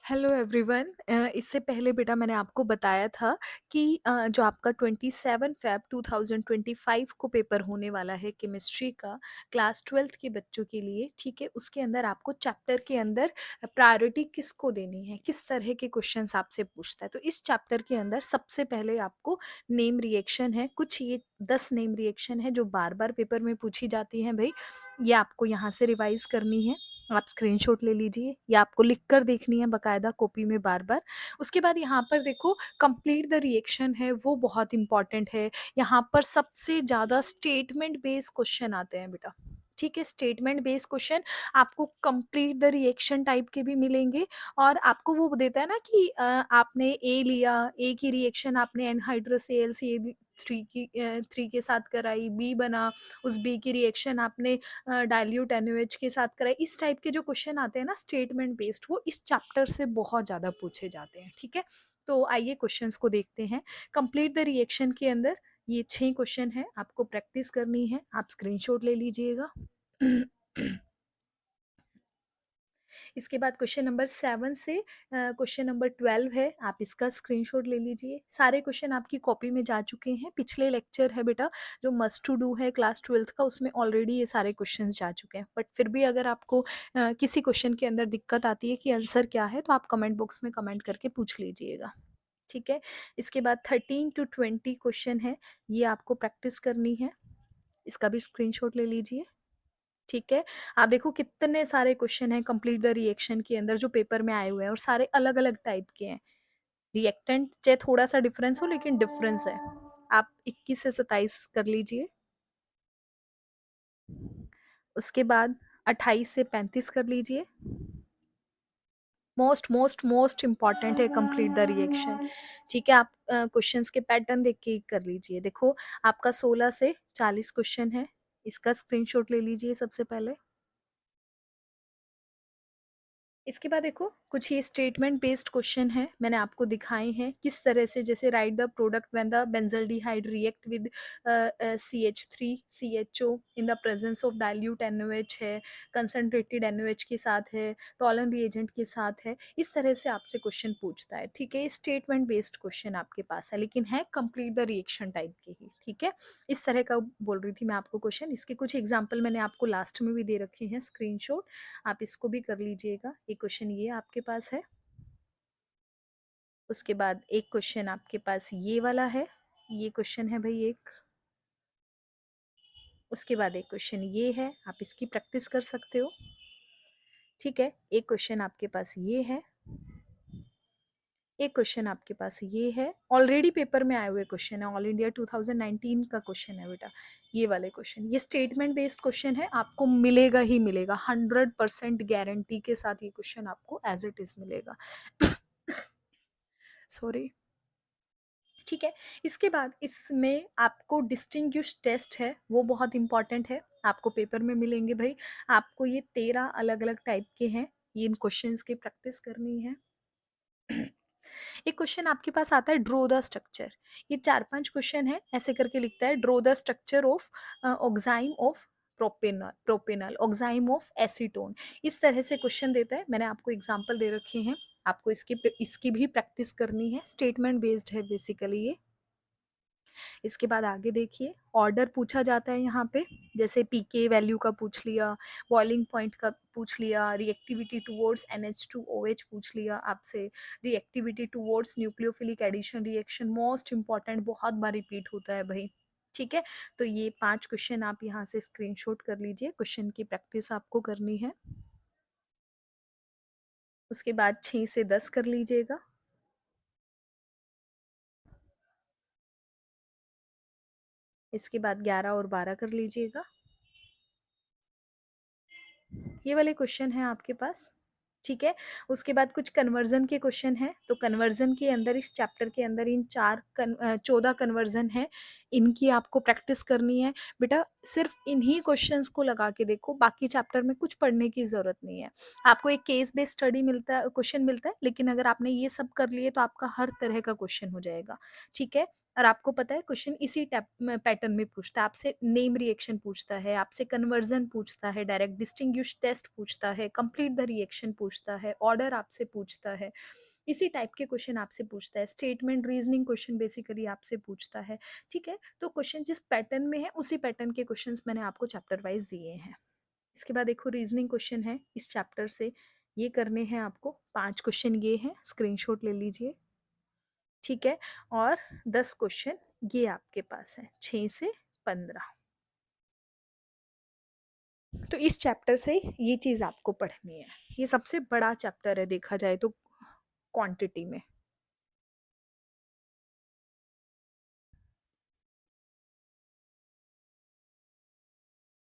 Hello everyone. इससे पहले बेटा मैंने आपको बताया था कि जो आपका 27 फ़ेब 2025 को पेपर होने वाला है केमिस्ट्री का क्लास 12th के बच्चों के लिए, ठीक है? उसके अंदर आपको चैप्टर के अंदर प्रायोरिटी किसको देनी है, किस तरह के क्वेश्चंस आपसे पूछता है। तो इस चैप्टर के अंदर सबसे पहले आपको नेम रिएक्शन है, कुछ ये 10 नेम रिएक्शन है जो बार-बार पेपर में पूछी जाती हैं भई, ये आपको यहाँ से रिवाइज़ करनी है। आप स्क्रीनशॉट ले लीजिए या आपको लिख कर देखनी है बकायदा कॉपी में बार-बार। उसके बाद यहाँ पर देखो कंप्लीट द रिएक्शन है वो बहुत इम्पोर्टेंट है। यहाँ पर सबसे ज़्यादा स्टेटमेंट बेस्ड क्वेश्चन आते हैं बेटा, ठीक है? स्टेटमेंट बेस्ड क्वेश्चन आपको कंप्लीट द रिएक्शन टाइप के भी मिलेंगे और आपको वो देता है ना कि आपने ए लिया, ए की रिएक्शन आपने एनहाइड्रस AlCl3 3 के साथ कराई, बी बना, उस बी की रिएक्शन आपने डाइल्यूट NaOH के साथ कराए। इस टाइप के जो क्वेश्चन आते हैं ना स्टेटमेंट बेस्ड, वो इस चैप्टर से बहुत ज़्यादा पूछे जाते हैं, ठीक है? तो आइए क्वेश्चंस को देखते हैं। कंप्लीट द रिएक्शन के अंदर ये 6 क्वेश्चन हैं, आपको प्रैक्टिस करनी है, आप स्क्रीनशॉट ले लीजिएगा। इसके बाद क्वेश्चन नंबर 7 से क्वेश्चन नंबर 12 है, आप इसका स्क्रीनशॉट ले लीजिए। सारे क्वेश्चन आपकी कॉपी में जा चुके हैं। पिछले लेक्चर है बेटा जो मस्ट टू डू है क्लास 12th का, उसमें ऑलरेडी ये सारे क्वेश्चंस जा चुके हैं। बट फिर भी अगर आपको किसी क्वेश्चन के अंदर दिक्कत आती है कि आंसर क्या है, तो आप कमेंट बॉक्स में कमेंट करके पूछ लीजिएगा, ठीक है? इसके बाद 13 टू 20 क्वेश्चन है, ये आपको प्रैक्टिस करनी है। इसका भी स्क्रीनशॉट ले लीजिए, ठीक है? आप देखो कितने सारे क्वेश्चन हैं कंप्लीट द रिएक्शन के अंदर जो पेपर में आए हुए हैं और सारे अलग-अलग टाइप के हैं। रिएक्टेंट चाहे थोड़ा-सा डिफरेंस हो लेकिन डिफरेंस है। आप 21 से 27 कर लीजिए। उसके बाद 28 से 35 कर लीजिए। मोस्ट मोस्ट मोस्ट इम्पॉर्टेंट है कंप्लीट द रिएक्शन, ठीक है? आप क्वेश्चंस के पैटर्न देख के कर लीजिए। देखो आपका 16 से 40 क्वेश्चन है, इसका स्क्रीनशॉट ले लीजिए सबसे पहले। इसके बाद देखो कुछ ये स्टेटमेंट बेस्ड क्वेश्चन है, मैंने आपको दिखाए हैं किस तरह से, जैसे right the product when the benzaldehyde react with CH3 CHO in the presence of dilute NaOH है, कंसंट्रेटेड NaOH के साथ है, टॉलन रिएजेंट के साथ है। इस तरह से आपसे क्वेश्चन पूछता है, ठीक है? स्टेटमेंट बेस्ड क्वेश्चन आपके पास है लेकिन है कंप्लीट द रिएक्शन टाइप के ही, ठीक है? इस तरह का बोल रही थी मैं आपको क्वेश्चन। इसके कुछ एग्जाम्पल मैंने आपको लास्ट में भी दे रखे हैं स्क्रीनशॉट, आप इसको भी कर लीजिएगा। एक क्वेश्चन ये आपके पास है, उसके बाद एक क्वेश्चन आपके पास ये वाला है, ये क्वेश्चन है भाई एक, उसके बाद एक क्वेश्चन ये है, आप इसकी प्रैक्टिस कर सकते हो, ठीक है? एक क्वेश्चन आपके पास ये है, एक क्वेश्चन आपके पास ये है, ऑलरेडी पेपर में आए हुए क्वेश्चन है, ऑल इंडिया 2019 का क्वेश्चन है बेटा, ये वाले क्वेश्चन। ये स्टेटमेंट बेस्ड क्वेश्चन है, आपको मिलेगा ही मिलेगा, 100% गारंटी के साथ ये क्वेश्चन आपको एज इट इज मिलेगा। सॉरी, ठीक है? इसके बाद इसमें आपको डिस्टिंग्विश टेस्ट है, वो बहुत इंपॉर्टेंट है, आपको पेपर में मिलेंगे भाई। आपको ये 13 अलग-अलग टाइप के हैं, ये इन क्वेश्चंस की प्रैक्टिस करनी है। एक क्वेश्चन आपके पास आता है ड्रॉ द स्ट्रक्चर, ये 4-5 क्वेश्चन है, ऐसे करके लिखता है draw the structure of oxime of propanal oxime of acetone. इस तरह से क्वेश्चन देता है, मैंने आपको एग्जांपल दे रखे हैं, आपको इसकी भी प्रैक्टिस करनी है। स्टेटमेंट बेस्ड है बेसिकली ये। इसके बाद आगे देखिए ऑर्डर पूछा जाता है यहाँ पे, जैसे पीके वैल्यू का पूछ लिया, बॉइलिंग पॉइंट का पूछ लिया, रिएक्टिविटी टुवर्ड्स NH2OH पूछ लिया आपसे, reactivity towards nucleophilic addition reaction, most important, बहुत बार रिपीट होता है भाई, ठीक है? तो ये 5 क्वेश्चन आप यहाँ से स्क्रीनशॉट कर लीजिए, क्वेश्चन की प्रैक्टिस आपको करनी है। उसके बाद 6 से 10 कर लीजिएगा। इसके बाद 11 और 12 कर लीजिएगा। ये वाले क्वेश्चन हैं आपके पास, ठीक है? उसके बाद कुछ कन्वर्जन के क्वेश्चन हैं, तो कन्वर्जन के अंदर इस चैप्टर के अंदर इन 14 कन्वर्जन है, इनकी आपको प्रैक्टिस करनी है। बेटा सिर्फ इन्हीं क्वेश्चंस को लगा के देखो, बाकी चैप्टर में कुछ पढ़ने की ज़रूरत नहीं है। आपको एक केस बेस्ड स्टडी मिलता है, क्वेश्चन मिलता है, लेकिन अगर आपने ये सब कर लिए तो आपका हर तरह का क्वेश्चन हो जाएगा, ठीक है? और आपको पता है क्वेश्चन इसी टैप पैटर्न में पूछता है, आपसे नेम रिएक्शन पूछता है, आपसे कन्वर्जन पूछता है, डायरेक्ट डिस्टिंग्विश टेस्ट पूछता है, कंप्लीट द रिएक्शन पूछता है, ऑर्डर आपसे पूछता है, इसी टाइप के क्वेश्चन आपसे पूछता है, स्टेटमेंट रीजनिंग क्वेश्चन बेसिकली आपसे पूछता है। ठीक है, तो क्वेश्चन जिस पैटर्न में है उसी पैटर्न के क्वेश्चंस मैंने आपको चैप्टर वाइज दिए हैं। इसके बाद देखो रीजनिंग क्वेश्चन है इस चैप्टर से, ये करने हैं आपको। 5 क्वेश्चन ये हैं, स्क्रीनशॉट ले लीजिए। ठीक है, और 10 क्वेश्चन ये आपके पास है, 6 से 15। तो इस चैप्टर से ये चीज़ आपको पढ़नी है। ये सबसे बड़ा चैप्टर है देखा जाए तो क्वांटिटी में।